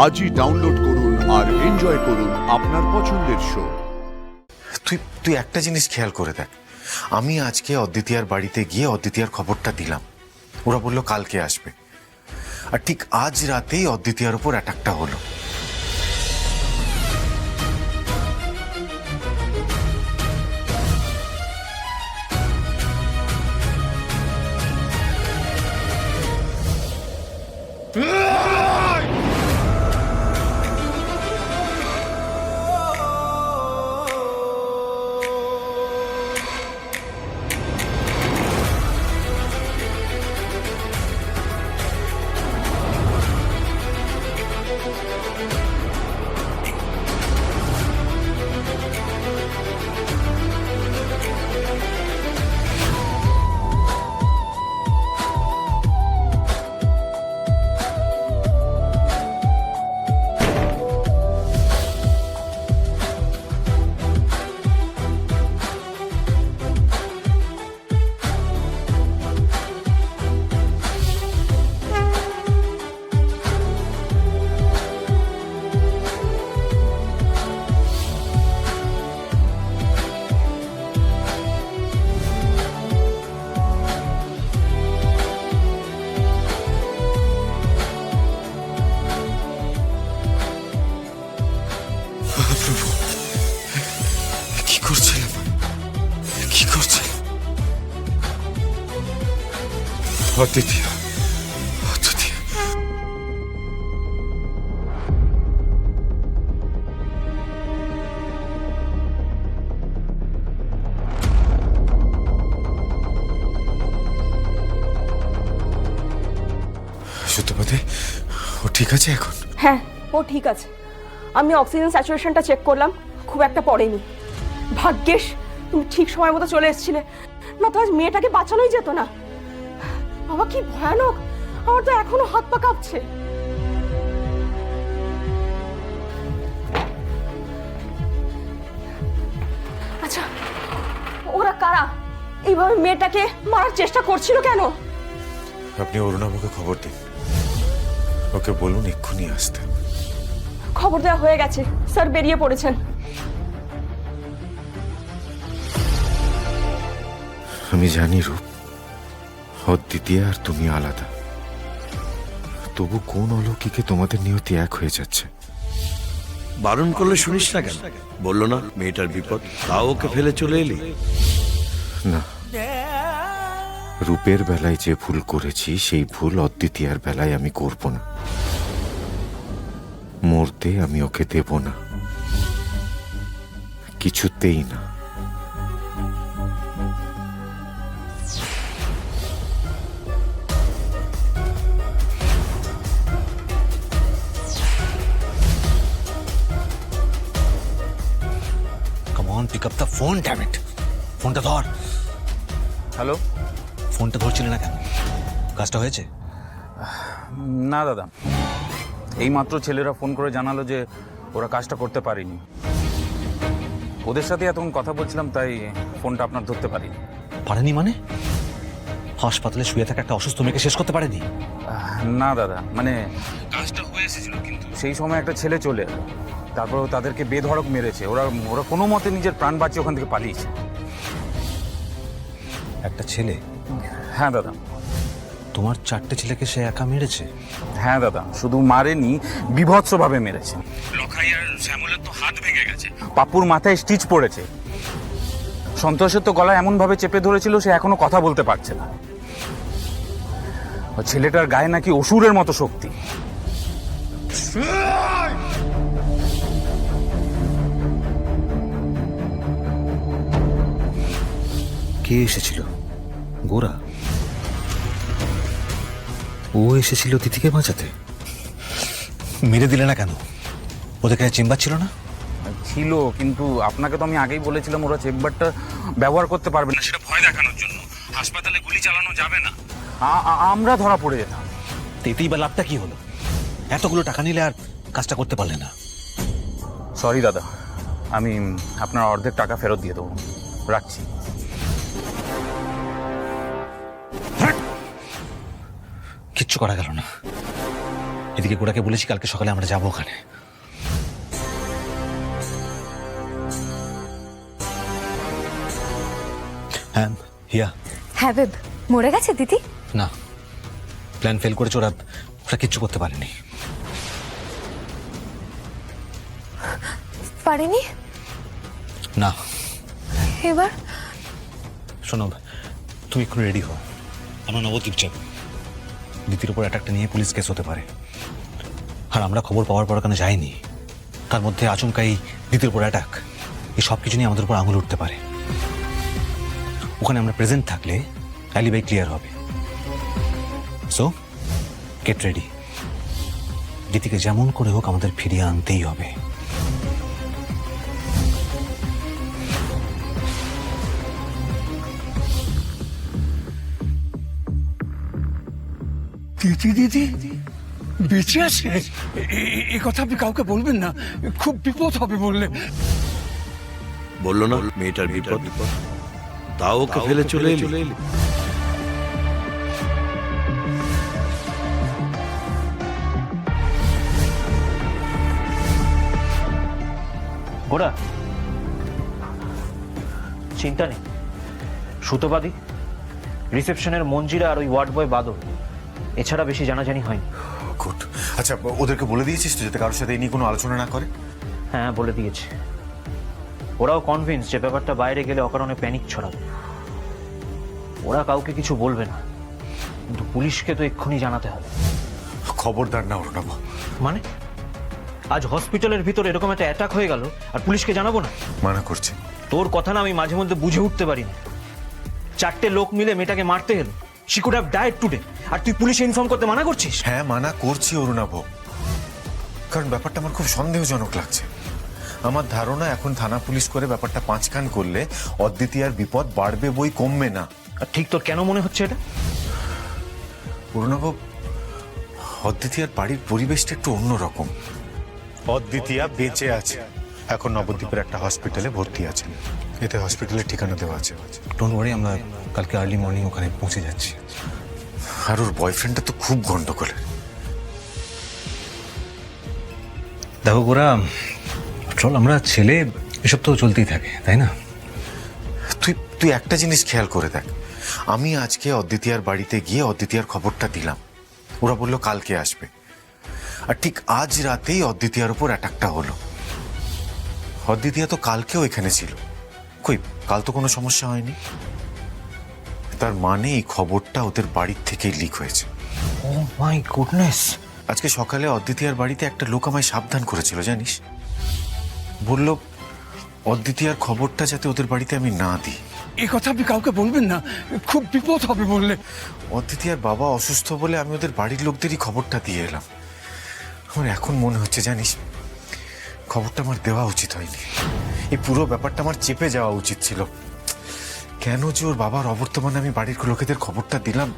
আজই ডাউনলোড করুন আর এনজয় করুন আপনার পছন্দের শো। তুই একটা জিনিস খেয়াল করে দেখ, আমি আজকে অদ্বিতীয়ার বাড়িতে গিয়ে অদ্বিতীয়ার খবরটা দিলাম, ওরা বললো কালকে আসবে, আর ঠিক আজ রাতেই অদ্বিতীয়ার উপর অ্যাটাকটা হলো। কি করছিলাম, কি করছিলাম? অদ্বিতীয়া, অদ্বিতীয়া। সত্যপতি, ও ঠিক আছে এখন? হ্যাঁ, ও ঠিক আছে। আমি অক্সিজেন স্যাচুরেশনটা চেক করলাম, খুব একটা পড়েনি। ভাগ্যেশ তুমি ঠিক সময় মতো চলে এসেছিলে, না তো আজ মেয়েটাকে বাঁচানোই যেত না। বাবা কি ভয়ানক, আমার তো এখনো হাত পা কাঁপছে। আচ্ছা, ওরা কারা? এইভাবে মেয়েটাকে মারার চেষ্টা করছিল কেন? আপনি অরুণাবুকে খবর দিন, ওকে বলুন এক্ষুনি আসতে। খবর দেওয়া হয়ে গেছে, স্যার বেরিয়ে পড়েছেন। আমি জানি রূপ, অদ্বিতীয়া আর তুমি আলাদা, তবু কোন অলৌকিকে তোমাদের নিয়তি এক হয়ে যাচ্ছে। বারণ করলে শুনিস না কেন? বললো না মেয়েটার বিপদ, তাও ওকে ফেলে চলে এলি? না, রূপের বেলায় যে ভুল করেছি সেই ভুল অদ্বিতীয়ার বেলায় আমি করব না। মরতে আমি ওকে দেব না, কিছুতেই না। Come on, pick up the phone, damn it. ফোনটা ধর। হ্যালো। ফোনটা ধরছিলে না কেন? কাজটা হয়েছে? না দাদা, এইমাত্র ছেলেরা ফোন করে জানালো যে ওরা কাজটা করতে পারেনি। ওদের সাথে এতক্ষণ কথা বলছিলাম, তাই ফোনটা আপনার ধরতে পারিনি। পারেনি মানে? হাসপাতালে শুয়ে থাকা একটা অসুস্থ মেয়েকে শেষ করতে পারেনি? না দাদা, মানে কাজটা হয়ে এসেছিল, কিন্তু সেই সময় একটা ছেলে চলে এলো, তারপর তাদেরকে বেধড়ক মেরেছে। ওরা ওরা কোনো মতে নিজের প্রাণ বাঁচিয়ে ওখান থেকে পালিয়েছে। একটা ছেলে? হ্যাঁ দাদা। তোমার 4টে ছেলেকে সে একা মেরেছে? হ্যাঁ দাদা, শুধু মারেনি, বীভৎসভাবে মেরেছে। লখাই আর শ্যামলের তো হাত ভেঙে গেছে, পাপুর মাথায় স্টিচ পড়েছে। সন্তোষের তো গলায় এমনভাবে চেপে ধরেছিল সে এখনো কথা বলতে পারছে না। ওই ছেলেটার গায়ে নাকি অসুরের মতো শক্তি। কে এসেছিল? গোরা? ও এসেছিল তিথিকে বাঁচাতে? মেরে দিলে না কেন? ওদের কাছে চেম্বার ছিল না? ছিল, কিন্তু আপনাকে তো আমি আগেই বলেছিলাম ওরা চেম্বারটা ব্যবহার করতে পারবে না, সেটা ভয় দেখানোর জন্য। হাসপাতালে গুলি চালানো যাবে না, আমরা ধরা পড়ে যেতাম। তেতেই বা লাভটা কি হলো? এতগুলো টাকা নিলে আর কাজটা করতে পারলে না। সরি দাদা, আমি আপনার অর্ধেক টাকা ফেরত দিয়ে দেবো, রাখছি। কিচ্ছু করা গেল না। এদিকে গোড়াকে বলেছি কালকে সকালে আমরা যাবো ওখানে। হ্যাঁ হিয়া। হ্যাঁ বেব, মরে গেছে দিদি? না, প্ল্যান ফেল করেছে, ওরা কিচ্ছু করতে পারেনি। পারেনি? না। এবার শোনো, তুমি একটু রেডি হও, আমরা নবদ্বীপ যাব। দিদির উপর অ্যাটাকটা নিয়ে পুলিশ কেস হতে পারে, আর আমরা খবর পাওয়ার পর ওখানে যাইনি, তার মধ্যে আচমকাই দিদির উপর অ্যাটাক, এই সব কিছু নিয়ে আমাদের উপর আঙুল উঠতে পারে। ওখানে আমরা প্রেজেন্ট থাকলে অ্যালিবাই ক্লিয়ার হবে। সো গেট রেডি, দিদিকে যেমন করে হোক আমাদের ফিরিয়ে আনতেই হবে। দিদি বেঁচে আছে? এ কথা আপনি কাউকে বলবেন না, খুব বিপদ হবে বললে। বললো না মেয়েটার বিপদ, তাও ওকে ফেলে চলে এলি। গোড়া, চিন্তা নেই, সুতোবাদী, রিসেপশনের মঞ্জিরা আর ওই ওয়ার্ড বয় বাদল, এছাড়া বেশি জানাজানি হয়নি। গুড। আচ্ছা, ওদেরকে বলে দিয়েছিস তো যাতে কারোর সাথে এই নিয়ে কোনো আলোচনা না করে? হ্যাঁ, বলে দিয়েছে। ওরাও কনভিন্স যে ব্যাপারটা বাইরে গেলে অকারণে প্যানিক ছড়াবে। ওরা কাউকে কিছু বলবে না, কিন্তু পুলিশকে তো এক্ষুনি জানাতে হবে। খবরদার না অরুণাভ। মানে আজ হসপিটালের ভিতর এরকম একটা অ্যাটাক হয়ে গেল আর পুলিশকে জানাবো না? মানা করছি। তোর কথা না আমি মাঝে মধ্যে বুঝে উঠতে পারি না। 4টে লোক মিলে মেয়েটাকে মারতে এলো, she could have died today, আর তুই পুলিশে ইনফর্ম করতে মানা করছিস? হ্যাঁ, মানা করছি অরুণাভ, কারণ ব্যাপারটা আমার খুব সন্দেহজনক লাগছে। আমার ধারণা এখন থানা পুলিশ করে ব্যাপারটা 5 কান করলে অদ্বিতীয়ার বিপদ বাড়বে বই কমবে না। আর ঠিক তোর কেন মনে হচ্ছে এটা? অরুণাভ, অদ্বিতীয়ার বাড়ির পরিবেশটা একটু অন্যরকম। অদ্বিতীয়া বেঁচে আছে, এখন নবদ্বীপের একটা হসপিটালে ভর্তি আছেন। এতে হসপিটালের ঠিকানা দেওয়া আছে। ডোন্ট ওয়ারি, আমরা কালকে আর্লি মর্নিং ওখানে পৌঁছে যাচ্ছি। আর ওর বয়ফ্রেন্ডটা তো খুব গন্ডগোলের। দেখো গোরা, চল আমরা ছেলে, এসব তো চলতেই থাকে, তাই না? তুই একটা জিনিস খেয়াল করে দেখ, আমি আজকে অদ্বিতীয়ার বাড়িতে গিয়ে অদ্বিতীয়ার খবরটা দিলাম, ওরা বললো কালকে আসবে, আর ঠিক আজ রাতেই অদ্বিতীয়ার উপর অ্যাটাকটা হলো। অদ্বিতীয়া তো কালকেও এখানে ছিল, কই কাল তো কোনো সমস্যা হয়নি। তার মানে এই খবরটা ওদের বাড়ির থেকেই লিক হয়েছে। ও মাই গুডনেস! আজকে সকালে অদ্বিতীয়ার বাড়িতে একটা লোক আমায় সাবধান করেছিল, জানিস? বলল অদ্বিতীয়ার খবরটা যাতে ওদের বাড়িতে আমি না দিই। এ কথা আপনি কাউকে বলবেন না, খুব বিপদ হবে বললে। অদ্বিতীয়ার বাবা অসুস্থ বলে আমি ওদের বাড়ির লোকদেরই খবরটা দিয়ে এলাম। আমার এখন মনে হচ্ছে, জানিস, খবরটা আমার দেওয়া উচিত হয়নি। এই পুরো ব্যাপারটা আমার চেপে যাওয়া উচিত ছিল। কেন যে ওর বাবার অবর্তমানে আমি বাড়ির লোকেদের খবরটা দিলাম